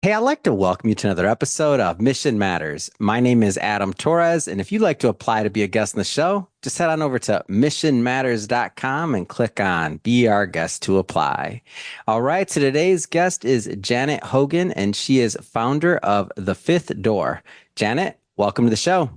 Hey, I'd like to welcome you to another episode of Mission Matters. My name is Adam Torres, and if you'd like to apply to be a guest on the show, just head on over to missionmatters.com and click on Be Our Guest to apply. All right, so today's guest is Janet Hogan, and she is founder of The Fifth Door. Janet, welcome to the show.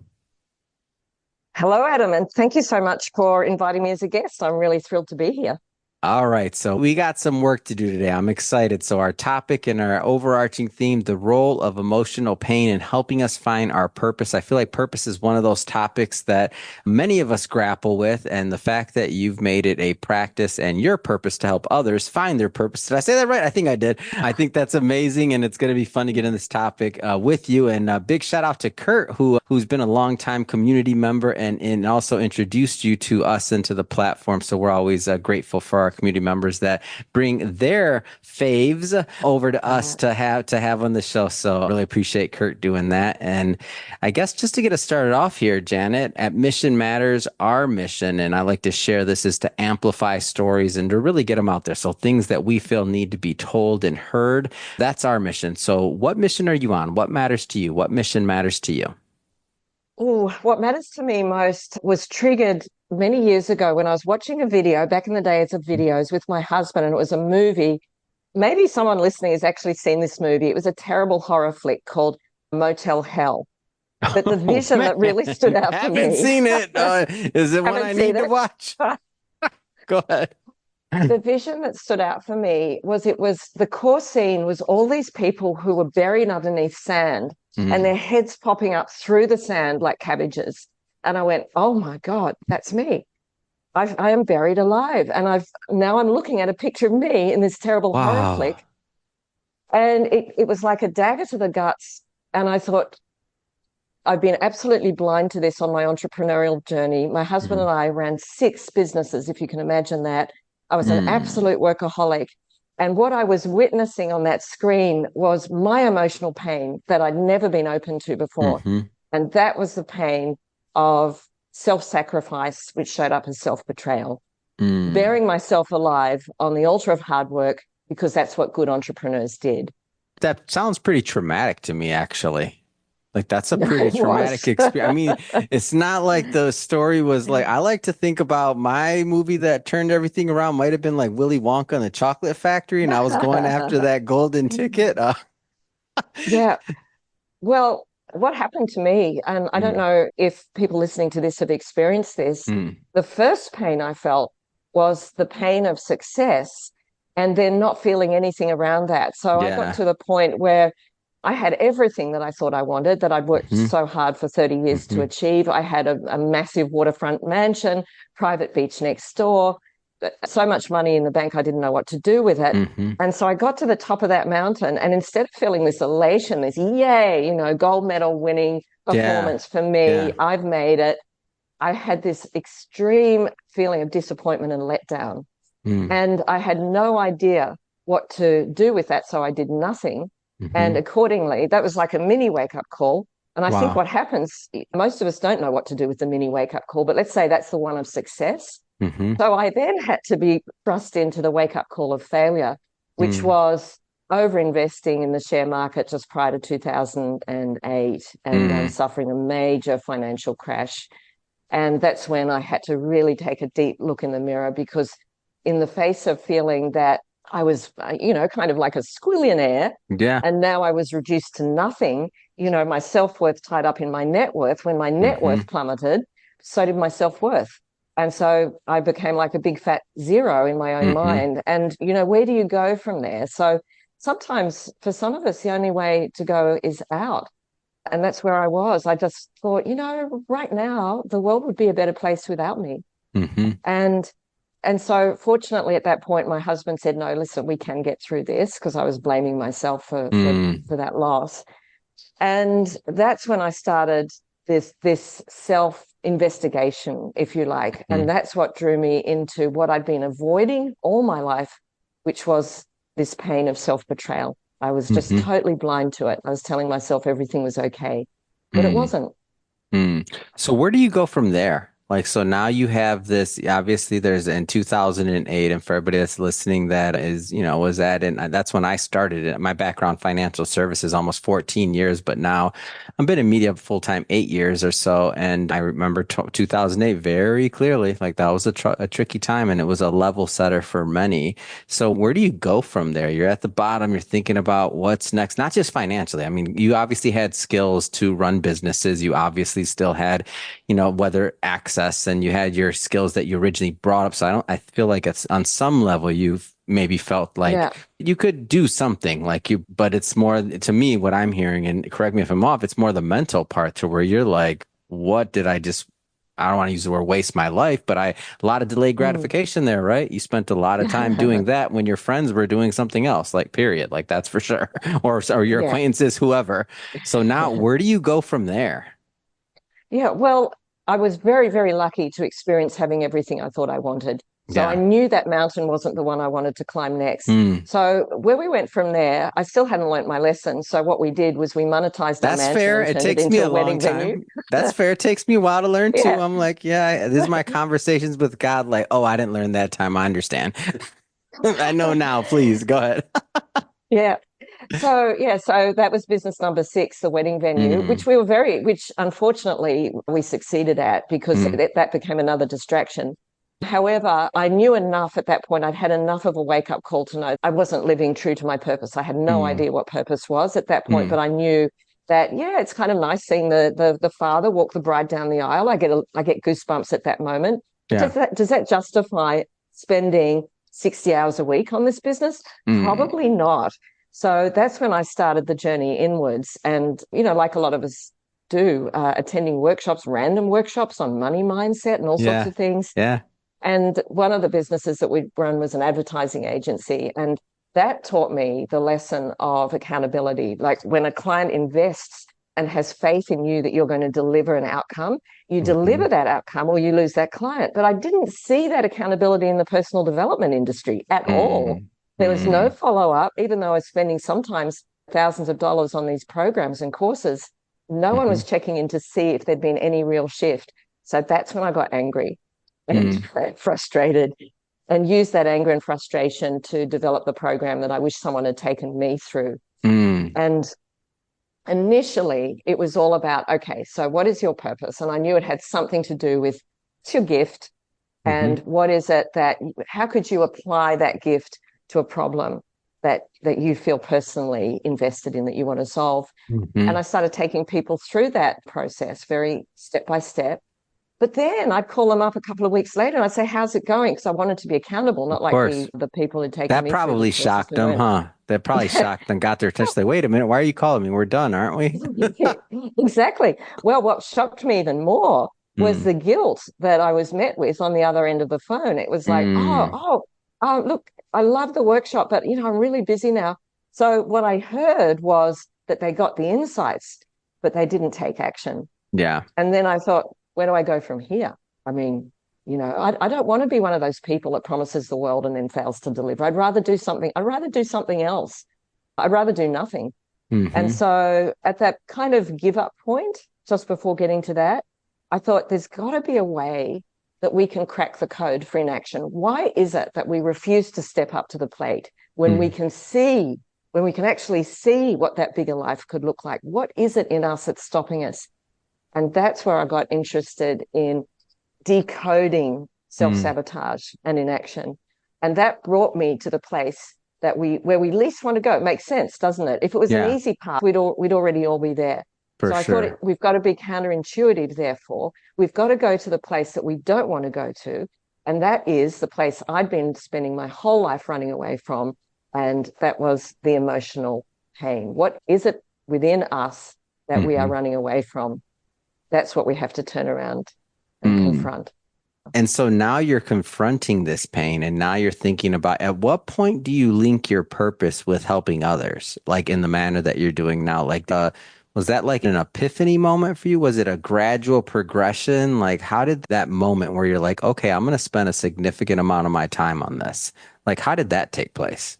Hello, Adam, and thank you so much for inviting me as a guest. I'm really thrilled to be here. All right, so we got some work to do today. I'm excited. So, our topic and our overarching theme, the role of emotional pain in helping us find our purpose. I feel like purpose is one of those topics that many of us grapple with. And the fact that you've made it a practice and your purpose to help others find their purpose. Did I say that right? I think I did. I think that's amazing. And it's going to be fun to get in this topic with you. And a big shout out to Kurt, who's been a longtime community member and also introduced you to us into the platform. So, we're always grateful for our community members that bring their faves over to us to have on the show. So really appreciate Kurt doing that. And I guess just to get us started off here, Janet, at Mission Matters, our mission, and I like to share this, is to amplify stories and to really get them out there. So things that we feel need to be told and heard. That's our mission. So what mission are you on? What matters to you? What mission matters to you? Oh, what matters to me most was triggered many years ago when I was watching a video back in the days of videos with my husband, and it was a movie. Maybe someone listening has actually seen this movie. It was a terrible horror flick called Motel Hell. But the Oh vision man, that really stood out for haven't me, seen it. Is it one haven't I seen need to it. watch? Go ahead. The vision that stood out for me was it was the core scene was all these people who were buried underneath sand and Mm. their heads popping up through the sand like cabbages. And I went, oh my God, that's me. I am buried alive. And now I'm looking at a picture of me in this terrible horror Wow. flick. And it was like a dagger to the guts. And I thought, I've been absolutely blind to this on my entrepreneurial journey. My husband Mm. and I ran 6 businesses, if you can imagine that. I was an Mm. absolute workaholic. And what I was witnessing on that screen was my emotional pain that I'd never been open to before. Hmm. And that was the pain of self sacrifice, which showed up as self betrayal, Mm. burying myself alive on the altar of hard work because that's what good entrepreneurs did. That sounds pretty traumatic to me, actually. Like that's a pretty It traumatic was. experience. I mean, it's not like the story was like, I like to think about my movie that turned everything around might have been like Willy Wonka and the Chocolate Factory, and I was going after that golden ticket. Yeah. Well, what happened to me, and I don't Mm. know if people listening to this have experienced this, Mm. the first pain I felt was the pain of success and then not feeling anything around that. So I got Yeah. to the point where I had everything that I thought I wanted, that I'd worked Hmm. so hard for 30 years to Hmm. achieve. I had a massive waterfront mansion, private beach next door, so much money in the bank, I didn't know what to do with it. Hmm. And so I got to the top of that mountain, and instead of feeling this elation, this yay, gold medal winning Yeah. performance for me, Yeah. I've made it, I had this extreme feeling of disappointment and letdown. Mm. And I had no idea what to do with that. So I did nothing. And Hmm. accordingly, that was like a mini wake up call. And I think Wow. what happens, most of us don't know what to do with the mini wake up call, but let's say that's the one of success. Hmm. So I then had to be thrust into the wake up call of failure, which Mm. was over investing in the share market just prior to 2008 and Mm. suffering a major financial crash. And that's when I had to really take a deep look in the mirror because, in the face of feeling that I was, kind of like a squillionaire, Yeah. and now I was reduced to nothing, my self worth tied up in my net worth. When my net Hmm. worth plummeted, so did my self worth. And so I became like a big fat zero in my own Hmm. mind. And, where do you go from there? So sometimes for some of us, the only way to go is out. And that's where I was. I just thought, right now the world would be a better place without me. Hmm. And and so fortunately at that point my husband said, no, listen, we can get through this, because I was blaming myself for for Mm. for that loss. And that's when I started this self investigation, if you like. And Mm. that's what drew me into what I'd been avoiding all my life, which was this pain of self betrayal. I was just Hmm. totally blind to it. I was telling myself everything was okay, but it Mm. wasn't. Mm. So where do you go from there? Like, so now you have this, obviously there's in 2008, and for everybody that's listening that is, was that, and that's when I started it. My background, financial services, almost 14 years, but now I've been in media full time 8 years or so. And I remember 2008 very clearly, like that was a tricky time and it was a level setter for many. So where do you go from there? You're at the bottom, you're thinking about what's next, not just financially. I mean, you obviously had skills to run businesses. You obviously still had whether access and you had your skills that you originally brought up. So I feel like it's on some level you've maybe felt like Yeah. you could do something like you, but it's more to me what I'm hearing, and correct me if I'm off, it's more the mental part to where you're like, what did I don't want to use the word waste my life, but a lot of delayed Mm. gratification there, right? You spent a lot of time doing that when your friends were doing something else, like period, like that's for sure, or your Yeah. acquaintances, whoever. So now where do you go from there? Yeah, well, I was very, very lucky to experience having everything I thought I wanted. So I Yeah. knew that mountain wasn't the one I wanted to climb next. Hmm. So where we went from there, I still hadn't learnt my lesson. So what we did was we monetized our That's mansion fair. and It turned it takes me into a a long wedding venue. time. That's fair. It takes me a while to learn too. Yeah, I'm like, yeah, this is my conversations with God. Like, oh, I didn't learn that time. I understand. I know now. Please go ahead. yeah. So that was business number six, the wedding venue, Mm, which unfortunately we succeeded at because mm, that became another distraction. However, I knew enough at that point. I'd had enough of a wake up call to know I wasn't living true to my purpose. I had no mm, idea what purpose was at that point, mm. but I knew that yeah, it's kind of nice seeing the father walk the bride down the aisle. I get goosebumps at that moment. But Yeah. does that justify spending 60 hours a week on this business? Mm, Probably not. So that's when I started the journey inwards. And, like a lot of us do, attending workshops, random workshops on money mindset and all sorts yeah. of things. Yeah. And one of the businesses that we'd run was an advertising agency. And that taught me the lesson of accountability. Like when a client invests and has faith in you that you're going to deliver an outcome, you Hmm. deliver that outcome or you lose that client. But I didn't see that accountability in the personal development industry at all. Mm, There was no mm, follow up, even though I was spending sometimes thousands of dollars on these programs and courses. No one was hmm. checking in to see if there'd been any real shift. So that's when I got angry and Mm, frustrated and used that anger and frustration to develop the program that I wish someone had taken me through. mm, And initially, it was all about okay, so what is your purpose? And I knew it had something to do with it's your gift and hmm, what is it that how could you apply that gift to a problem that you feel personally invested in that you want to solve. And hmm. I started taking people through that process very step by step. But then I'd call them up a couple of weeks later and I'd say, how's it going? Because I wanted to be accountable, not Of like course. the people who'd taken That me through the probably courses shocked who them, weren't. huh? That probably shocked them, got their attention. Like, wait a minute, why are you calling me? We're done, aren't we? Exactly. Well, what shocked me even more was Mm, the guilt that I was met with on the other end of the phone. It was like, mm, look, I love the workshop, but I'm really busy now. So what I heard was that they got the insights, but they didn't take action. yeah. And then I thought, where do I go from here? I mean, I don't want to be one of those people that promises the world and then fails to deliver. I'd rather do something. I'd rather do something else. I'd rather do nothing. And Hmm. so at that kind of give up point, just before getting to that, I thought there's got to be a way that we can crack the code for inaction. Why is it that we refuse to step up to the plate when we Mm, can see, when we can actually see what that bigger life could look like? What is it in us that's stopping us? And that's where I got interested in decoding mm, self-sabotage and inaction. And that brought me to the place that where we least want to go. It makes sense, doesn't it? If it was an yeah, easy path, we'd already all be there. for So I thought sure. we've got to be counterintuitive, therefore. We've got to go to the place that we don't want to go to. And that is the place I'd been spending my whole life running away from. And that was the emotional pain. What is it within us that we are Hmm. running away from? That's what we have to turn around and Mm. confront. And so now you're confronting this pain and now you're thinking about at what point do you link your purpose with helping others, like in the manner that you're doing now? Like, was that like an epiphany moment for you? Was it a gradual progression? Like, how did that moment where you're like, okay, I'm going to spend a significant amount of my time on this? Like, how did that take place?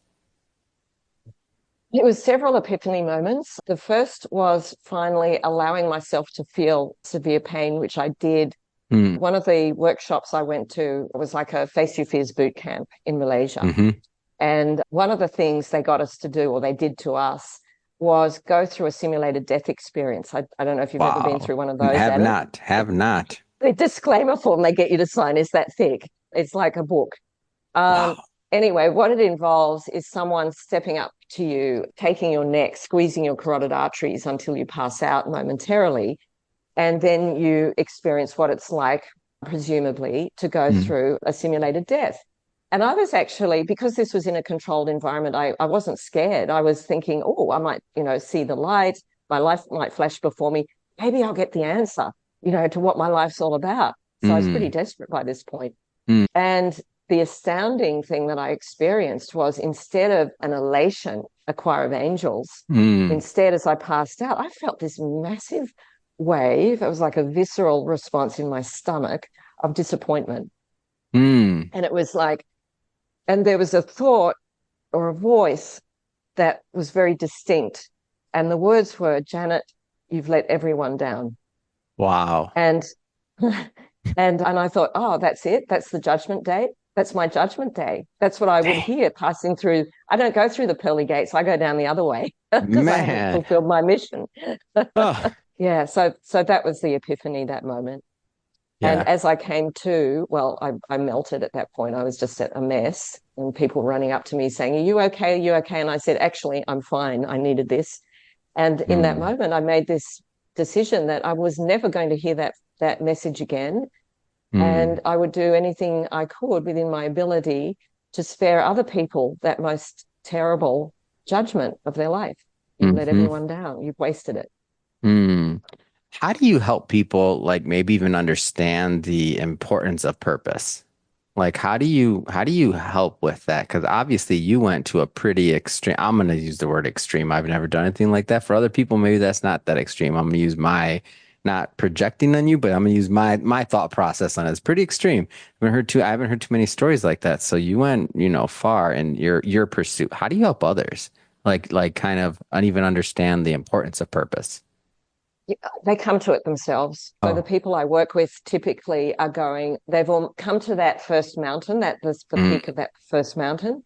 It was several epiphany moments. The first was finally allowing myself to feel severe pain, which I did Mm, One of the workshops I went to was like a Face Your Fears boot camp in Malaysia. hmm. And one of the things they got us to do, or they did to us, was go through a simulated death experience. I don't know if you've ever been Wow. through one of those, Have Adam. not, have not. The disclaimer form they get you to sign is that thick. It's like a book. Um, Wow. anyway, what it involves is someone stepping up to you, taking your neck, squeezing your carotid arteries until you pass out momentarily. And then you experience what it's like, presumably, to go Mm, through a simulated death. And I was actually, because this was in a controlled environment, I wasn't scared. I was thinking, oh, I might, see the light. My life might flash before me. Maybe I'll get the answer, to what my life's all about. So I was pretty mm, desperate by this point. mm, And the astounding thing that I experienced was, instead of an elation, a choir of angels, mm, instead, as I passed out, I felt this massive wave. It was like a visceral response in my stomach of disappointment. mm. And it was like, and there was a thought or a voice that was very distinct. And the words were, Janet, you've let everyone down. Wow. And and I thought, oh, that's it. That's the judgment day. That's my judgment day. That's what I would Dang. hear passing through. I don't go through the pearly gates. I go down the other way because I haven't Man. fulfilled my mission. Oh, Yeah. So that was the epiphany, that moment. And yeah. as I came to, well, I melted at that point. I was just a mess, and people running up to me saying, are you okay? Are you okay? And I said, actually, I'm fine. I needed this. And in that Mm, moment, I made this decision that I was never going to hear that message again. mm, And I would do anything I could within my ability to spare other people that most terrible judgment of their life. You've let hmm. everyone down. You've wasted it. Mm. How do you help people like maybe even understand the importance of purpose? Like how do you help with that? Because obviously you went to a pretty extreme. I'm gonna use the word extreme. I've never done anything like that. For other people, maybe that's not that extreme. I'm gonna use my not projecting on you, but I'm gonna use my thought process on it. It's pretty extreme. I haven't heard too many stories like that. So you went, far in your pursuit. How do you help others? Like kind of uneven understand the importance of purpose. They come to it themselves. So the Oh. people I work with typically are they've all come to that first mountain, the Mm, peak of that first mountain,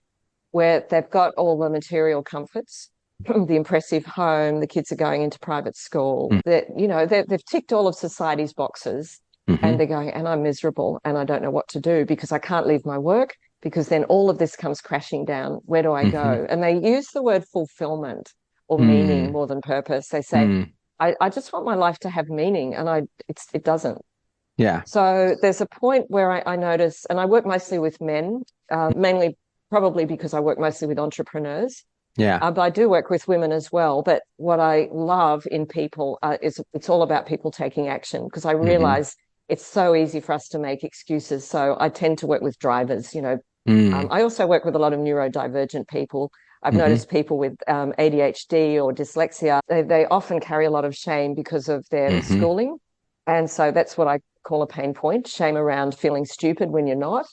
where they've got all the material comforts, the impressive home, the kids are going into private school, mm, that, they've ticked all of society's boxes, and hmm. they're going, and I'm miserable and I don't know what to do because I can't leave my work, because then all of this comes crashing down. Where do I Hmm. go? And they use the word fulfillment or meaning Mm, more than purpose. They say, mm, I just want my life to have meaning, and it doesn't. yeah. So there's a point where I notice, and I work mostly with men, mainly probably because I work mostly with entrepreneurs, Yeah. but I do work with women as well. But what I love in people is it's all about people taking action, because I Hmm. realize it's so easy for us to make excuses. So I tend to work with drivers. Mm, I also work with a lot of neurodivergent people. I've hmm. noticed people with ADHD or dyslexia, they often carry a lot of shame because of their Hmm. schooling. And so that's what I call a pain point, shame around feeling stupid when you're not.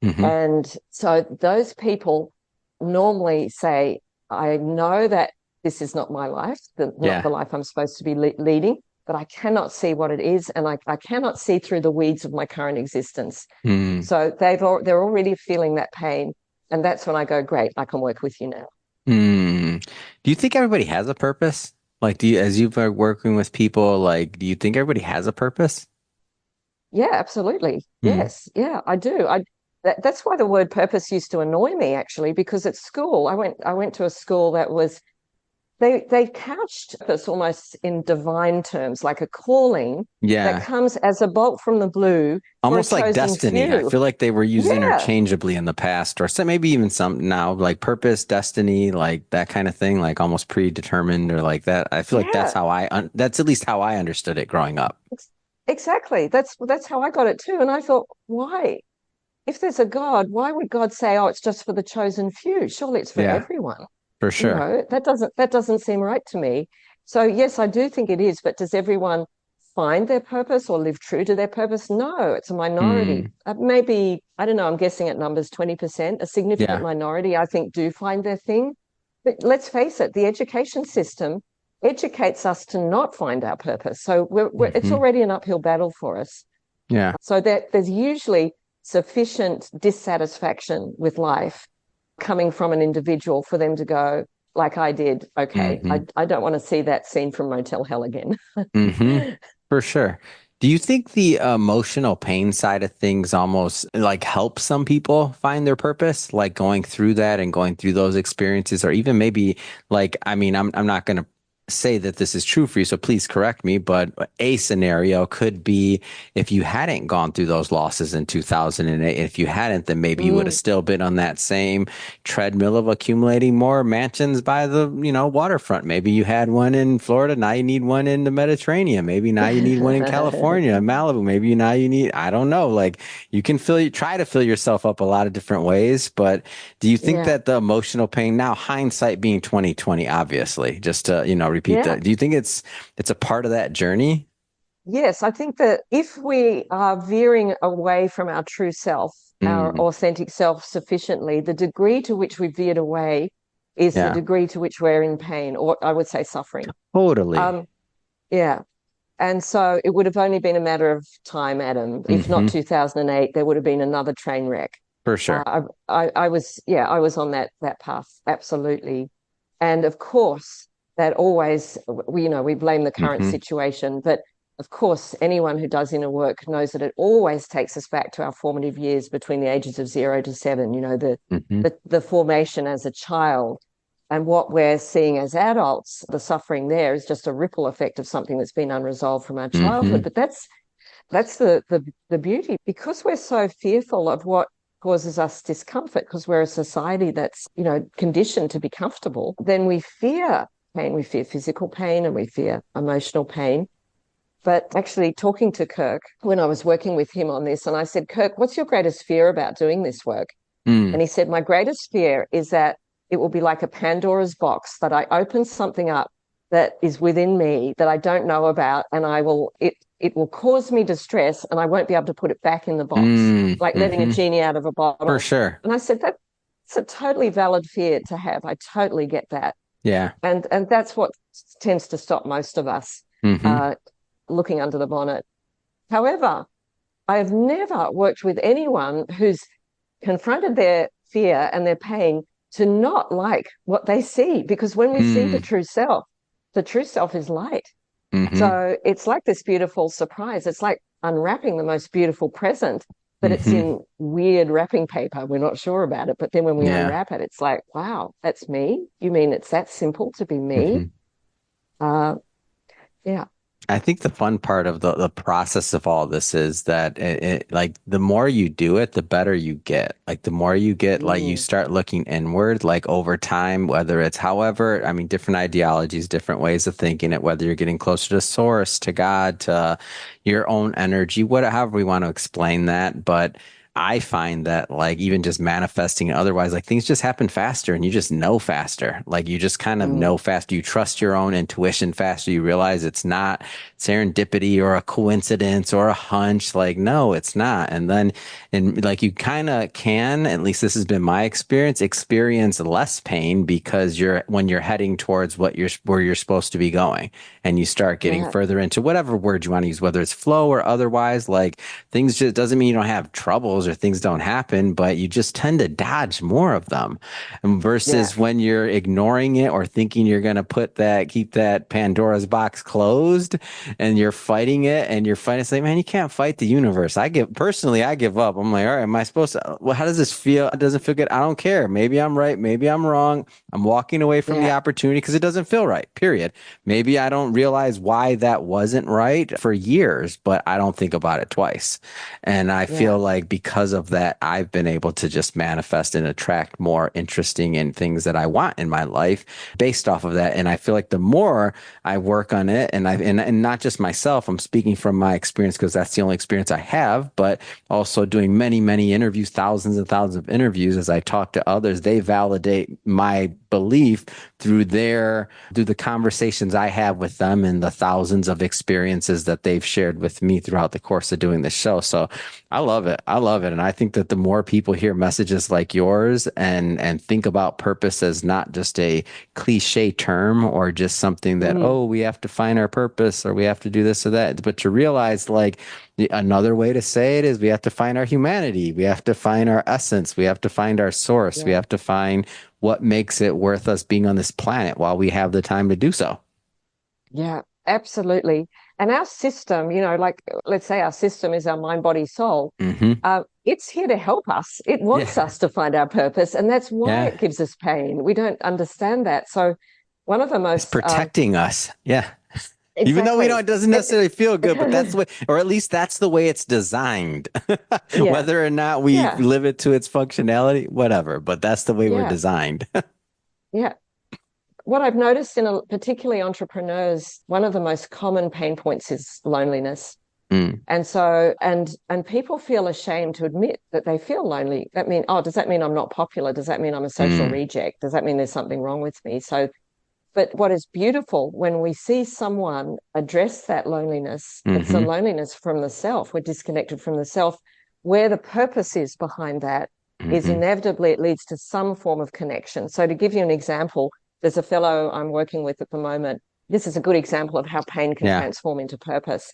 Hmm. And so those people normally say, I know that this is not my life, not Yeah. the life I'm supposed to be leading, but I cannot see what it is. And I cannot see through the weeds of my current existence. Mm, So they're already feeling that pain. And that's when I go, great, I can work with you now. mm. Do you think everybody has a purpose? Like, as you've been working with people, like, do you think everybody has a purpose? Yeah, absolutely. Mm, Yes. Yeah, I do. That's why the word purpose used to annoy me, actually, because at school, I went to a school that was, they couched purpose almost in divine terms, like a calling that yeah. comes as a bolt from the blue for a Almost like chosen destiny. I few. feel like they were used Yeah, interchangeably in the past, or some maybe even some now, like purpose, destiny, like that kind of thing, like almost predetermined or like that. I feel like that's yeah. how that's at least how I understood it growing up. Exactly. That's how I got it too. And I thought, why? If there's a God, why would God say, "Oh, it's just for the chosen few"? Surely it's for Yeah, everyone. for sure. That doesn't seem right to me. So yes, I do think it is, but does everyone find their purpose or live true to their purpose? No, it's a minority. Mm, Maybe, I don't know, I'm guessing at numbers 20%, a significant yeah. minority, I think, do find their thing. But let's face it, the education system educates us to not find our purpose. So it's Hmm. already an uphill battle for us. Yeah. So that there's usually sufficient dissatisfaction with life coming from an individual for them to go, like I did, okay, Hmm. I don't want to see that scene from Motel Hell again. Hmm. For sure. Do you think the emotional pain side of things almost like helps some people find their purpose, like going through that and going through those experiences, or even maybe like, I mean, I'm not going to say that this is true for you, so please correct me, but a scenario could be if you hadn't gone through those losses in 2008, if you hadn't, then maybe you would have Mm, still been on that same treadmill of accumulating more mansions by the, waterfront. Maybe you had one in Florida. Now you need one in the Mediterranean. Maybe now you need one in California, Malibu. Maybe now you need, I don't know. Like you can try to fill yourself up a lot of different ways. But do you think yeah, that the emotional pain now, hindsight being 2020, obviously, just to, repeat yeah. that, do you think it's a part of that journey? Yes, I think that if we are veering away from our true self, our Mm, authentic self sufficiently, the degree to which we veered away is the yeah, degree to which we're in pain, or I would say suffering. totally. Um, yeah. And so it would have only been a matter of time, Adam. If not Hmm. 2008, there would have been another train wreck. For sure. I was, yeah, I was on that path, absolutely. And of course, that always, we blame the current Hmm. situation, but of course, anyone who does inner work knows that it always takes us back to our formative years between the ages of 0 to 7. Hmm. The formation as a child, and what we're seeing as adults, the suffering there is just a ripple effect of something that's been unresolved from our Hmm. childhood. But that's the beauty, because we're so fearful of what causes us discomfort, because we're a society that's conditioned to be comfortable. Then we fear pain, we fear physical pain, and we fear emotional pain. But actually, talking to Kirk when I was working with him on this, and I said, Kirk, what's your greatest fear about doing this work? And Mm. he said, my greatest fear is that it will be like a Pandora's box, that I open something up that is within me that I don't know about, and it will cause me distress, and I won't be able to put it back in the box, Mm. like letting a Hmm. genie out of a For bottle. sure. And I said, that's a totally valid fear to have. I totally get that. Yeah. And that's what tends to stop most of us Hmm. uh, looking under the bonnet. However, I have never worked with anyone who's confronted their fear and their pain to not like what they see, because when we see Mm. the true self is light. Hmm. So it's like this beautiful surprise. It's like unwrapping the most beautiful present, but it's Hmm. in weird wrapping paper. We're not sure about it. But then when we Yeah. unwrap it, it's like, wow, that's me. You mean it's that simple to be me? Hmm. Uh, yeah, I think the fun part of the process of all this is that like the more you do it, the better you get. Like the more you get, like you mm, start looking inward, like over time, whether it's however, I mean, different ideologies, different ways of thinking it, whether you're getting closer to source, to God, to your own energy, whatever we want to explain that. But I find that like even just manifesting otherwise, like things just happen faster and you just know faster. Like you just kind of mm, know faster. You trust your own intuition faster. You realize it's not serendipity or a coincidence or a hunch. Like, no, it's not. And like you kind of can, at least this has been my experience less pain because when you're heading towards where you're supposed to be going and you start getting yeah, further into whatever word you want to use, whether it's flow or otherwise, like things just doesn't mean you don't have troubles or things don't happen, but you just tend to dodge more of them yeah, versus when you're ignoring it or thinking you're going to keep that Pandora's box closed and you're fighting it and you're fighting. It's like, man, you can't fight the universe. I give up. I'm like, all right, am I supposed to, well, how does this feel? It doesn't feel good. I don't care. Maybe I'm right. Maybe I'm wrong. I'm walking away from the yeah, opportunity because it doesn't feel right, period. Maybe I don't realize why that wasn't right for years, but I don't think about it twice. And I yeah, feel like because of that, I've been able to just manifest and attract more interesting and things that I want in my life based off of that. And I feel like the more I work on it and not just myself, I'm speaking from my experience because that's the only experience I have, but also doing many, many interviews, thousands and thousands of interviews as I talk to others, they validate my belief through the conversations I have with them and the thousands of experiences that they've shared with me throughout the course of doing this show. So I love it. I love love it. And I think that the more people hear messages like yours and think about purpose as not just a cliche term or just something that, Mm, oh, we have to find our purpose or we have to do this or that, but to realize like another way to say it is we have to find our humanity. We have to find our essence. We have to find our source. We yeah. have to find what makes it worth us being on this planet while we have the time to do so. Yeah, absolutely. And our system, like let's say our system is our mind, body, soul. Hmm. It's here to help us. It wants Yeah. us to find our purpose, and that's why Yeah. it gives us pain. We don't understand that. So, one of the It's most protecting us. Yeah. Even though we don't, exactly, it doesn't it, necessarily feel good, but that's the way, or at least that's the way it's designed. yeah, Whether or not we yeah, live it to its functionality, whatever, but that's the way we're yeah, designed. yeah. What I've noticed in particularly entrepreneurs, one of the most common pain points is loneliness. Mm, And so, and people feel ashamed to admit that they feel lonely. Does that mean I'm not popular? Does that mean I'm a social mm, reject? Does that mean there's something wrong with me? So, but what is beautiful when we see someone address that loneliness, it's a hmm. loneliness from the self. We're disconnected from the self. Where the purpose is behind that is Hmm. inevitably it leads to some form of connection. So, to give you an example, there's a fellow I'm working with at the moment. This is a good example of how pain can Yeah. transform into purpose.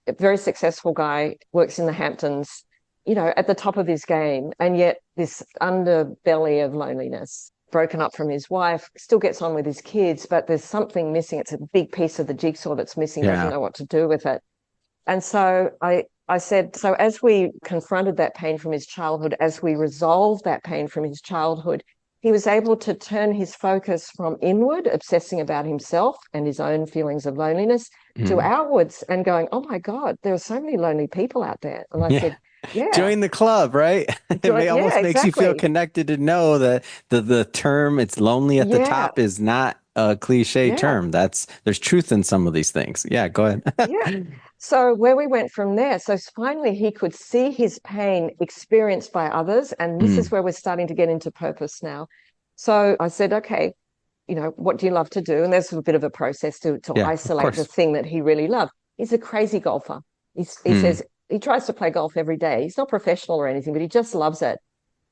A very successful guy, works in the Hamptons, at the top of his game, and yet this underbelly of loneliness, broken up from his wife, still gets on with his kids, but there's something missing. It's a big piece of the jigsaw that's missing, doesn't Yeah. know what to do with it. And so I said, so as we confronted that pain from his childhood, as we resolved that pain from his childhood, he was able to turn his focus from inward, obsessing about himself and his own feelings of loneliness, to Mm. outwards and going, oh my God, there are so many lonely people out there. And I Yeah. said, yeah, Join the club, right? join, yeah, Almost makes you feel exactly. connected to know that the term "it's lonely at the Yeah, top" is not a cliche yeah. term. There's truth in some of these things. Yeah, go ahead. Yeah. So where we went from there, so finally he could see his pain experienced by others. And this is Mm, where we're starting to get into purpose now. So I said, okay, what do you love to do? And there's a bit of a process to yeah, of isolate the course. thing that he really loved. He's a crazy golfer. He Mm, says he tries to play golf every day. He's not professional or anything, but he just loves it.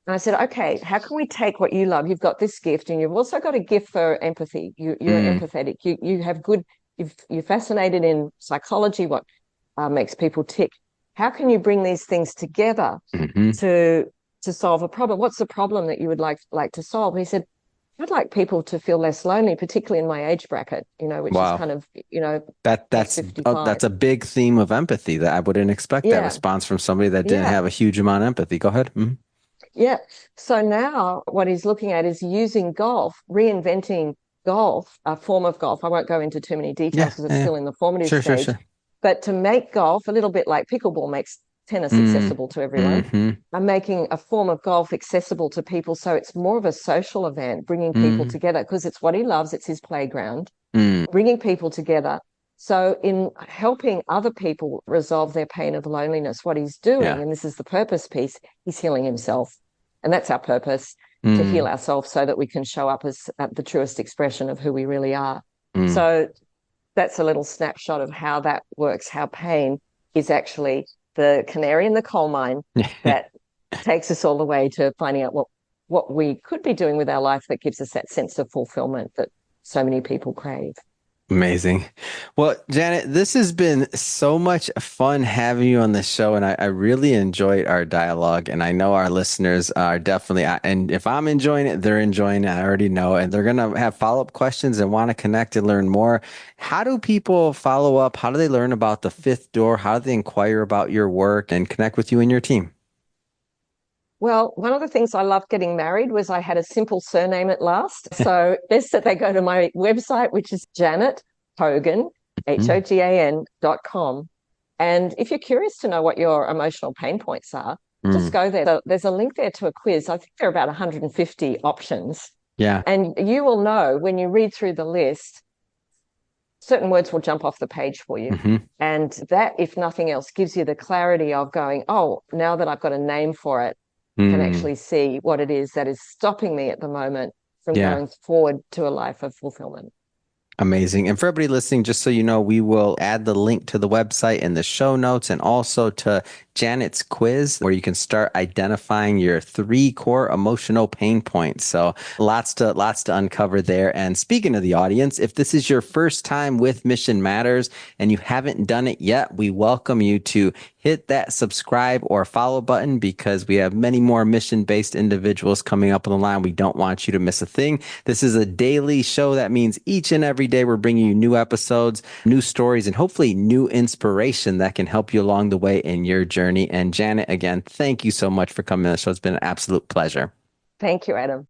And I said, okay, how can we take what you love? You've got this gift, and you've also got a gift for empathy. You're mm, empathetic. You have good. You're fascinated in psychology, what makes people tick. How can you bring these things together hmm. to solve a problem? What's the problem that you would like to solve? He said, I'd like people to feel less lonely, particularly in my age bracket, which is Wow. kind of, past That's 55. a big theme of empathy that I wouldn't expect that Yeah, response from somebody that didn't yeah. have a huge amount of empathy. Go ahead. Mhm. Yeah. So now what he's looking at is using golf, reinventing golf, a form of golf. I won't go into too many Yeah, details because it's yeah. still in the formative Sure, sure, stage, sure. but to make golf a little bit like pickleball makes tennis Mm, accessible to everyone. hmm. I'm making a form of golf accessible to people. So it's more of a social event, bringing people Mm, together because it's what he loves. It's his playground, mm. bringing people together. So, in helping other people resolve their pain of loneliness, what he's doing, Yeah. and this is the purpose piece, he's healing himself. And that's our purpose, to heal Mm, ourselves so that we can show up as the truest expression of who we really are. mm. So, that's a little snapshot of how that works, how pain is actually the canary in the coal mine that takes us all the way to finding out what we could be doing with our life that gives us that sense of fulfillment that so many people crave. Amazing. Well, Janet, this has been so much fun having you on the show, and I really enjoyed our dialogue. And I know our listeners are definitely, and if I'm enjoying it, they're enjoying it. I already know, and they're gonna have follow-up questions and want to connect and learn more. How do people follow up? How do they learn about the Fifth Door? How do they inquire about your work and connect with you and your team? Well, one of the things I loved getting married was I had a simple surname at last. So best that they go to my website, which is Janet Hogan, Mhm. HOGAN.com. And if you're curious to know what your emotional pain points are, just Mm. go there. So there's a link there to a quiz. I think there are about 150 options. Yeah. And you will know when you read through the list, certain words will jump off the page for you. Hmm. And that, if nothing else, gives you the clarity of going, oh, now that I've got a name for it, can Mm. actually see what it is that is stopping me at the moment from Yeah. going forward to a life of fulfillment. Amazing. And for everybody listening, just so you know, we will add the link to the website in the show notes and also to Janet's quiz where you can start identifying your 3 core emotional pain points. So lots to uncover there. And speaking of the audience, if this is your first time with Mission Matters and you haven't done it yet, we welcome you to hit that subscribe or follow button because we have many more mission-based individuals coming up on the line. We don't want you to miss a thing. This is a daily show. That means each and every day we're bringing you new episodes, new stories, and hopefully new inspiration that can help you along the way in your journey. And Janet, again, thank you so much for coming on the show. It's been an absolute pleasure. Thank you, Adam.